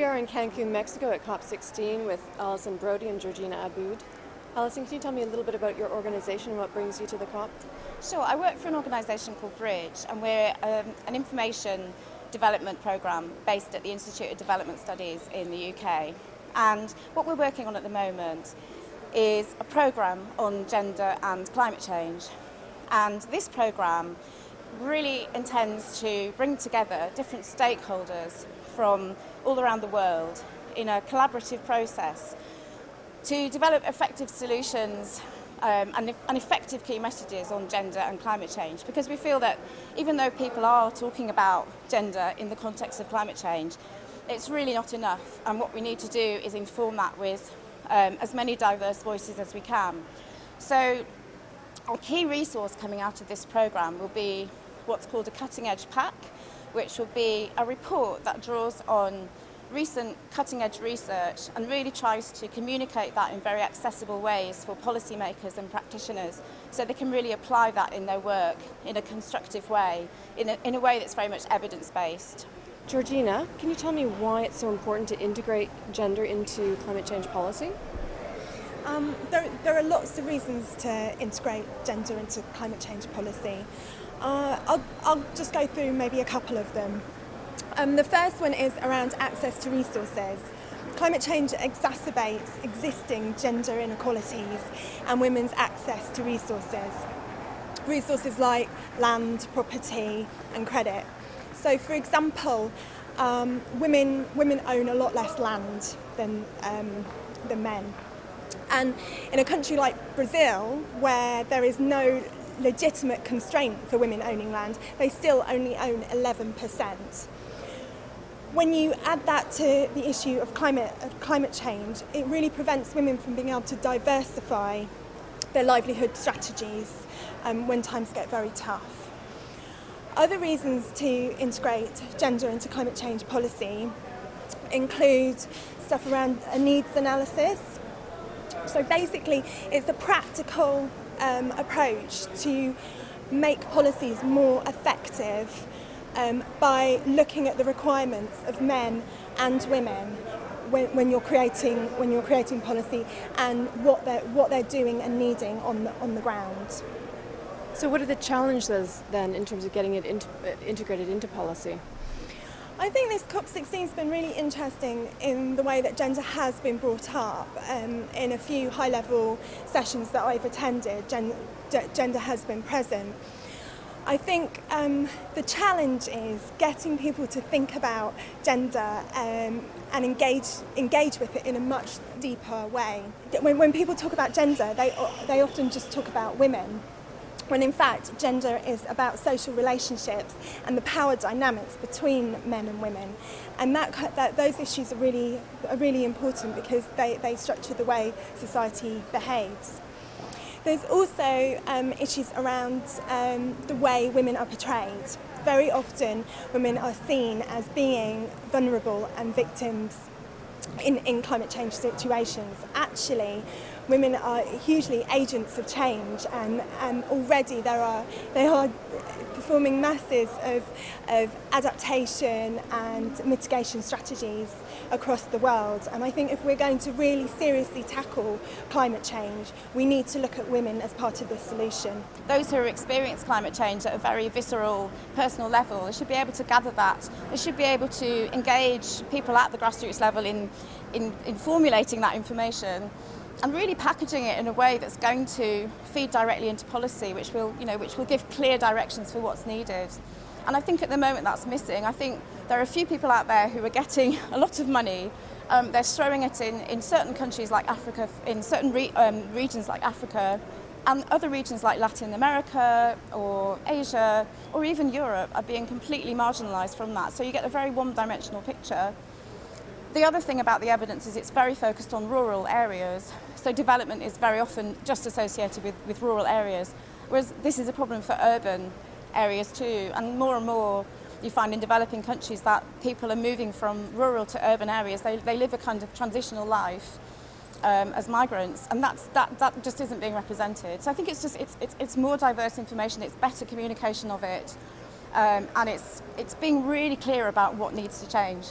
we are in Cancun, Mexico at COP16 with Alyson Brody and Georgina Aboud. Alyson, can you tell me a little bit about your organization and what brings you to the COP? Sure, I work for an organisation called Bridge, and we're an information development programme based at the Institute of Development Studies in the UK. And what we're working on at the moment is a programme on gender and climate change. And this programme really intends to bring together different stakeholders from all around the world in a collaborative process to develop effective solutions and effective key messages on gender and climate change, because we feel that even though people are talking about gender in the context of climate change, it's really not enough, and what we need to do is inform that with as many diverse voices as we can. So a key resource coming out of this programme will be what's called a cutting edge pack, which will be a report that draws on recent cutting-edge research and really tries to communicate that in very accessible ways for policymakers and practitioners, so they can really apply that in their work in a constructive way, in a way that's very much evidence-based. Georgina, can you tell me why it's so important to integrate gender into climate change policy? There are lots of reasons to integrate gender into climate change policy. I'll just go through maybe a couple of them. The first one is around access to resources. Climate change exacerbates existing gender inequalities and women's access to resources. Resources like land, property and credit. So for example, women own a lot less land than men. And in a country like Brazil, where there is no legitimate constraint for women owning land, they still only own 11%. When you add that to the issue of climate change, it really prevents women from being able to diversify their livelihood strategies when times get very tough. Other reasons to integrate gender into climate change policy include stuff around a needs analysis. So basically, it's a practical approach to make policies more effective by looking at the requirements of men and women when you're creating policy and what they're doing and needing on the ground. So what are the challenges then in terms of getting it integrated into policy? I think this COP16 has been really interesting in the way that gender has been brought up. In a few high-level sessions that I've attended, gender has been present. I think the challenge is getting people to think about gender and engage with it in a much deeper way. When people talk about gender, they often just talk about women, when in fact gender is about social relationships and the power dynamics between men and women, and that those issues are really important because they structure the way society behaves. There's also issues around the way women are portrayed. Very often women are seen as being vulnerable and victims in climate change situations. Actually, women are hugely agents of change, and already they are performing masses of adaptation and mitigation strategies across the world. And I think if we're going to really seriously tackle climate change, we need to look at women as part of the solution. Those who experience climate change at a very visceral, personal level, they should be able to gather that. They should be able to engage people at the grassroots level in formulating that information and really packaging it in a way that's going to feed directly into policy, which will give clear directions for what's needed. And I think at the moment that's missing. I think there are a few people out there who are getting a lot of money. They're throwing it in certain countries like Africa, in certain regions like Africa, and other regions like Latin America or Asia or even Europe are being completely marginalised from that. So you get a very one-dimensional picture. The other thing about the evidence is it's very focused on rural areas, so development is very often just associated with rural areas, whereas this is a problem for urban areas too, and more you find in developing countries that people are moving from rural to urban areas. They live a kind of transitional life as migrants, and that just isn't being represented. So I think it's more diverse information, it's better communication of it, and it's being really clear about what needs to change.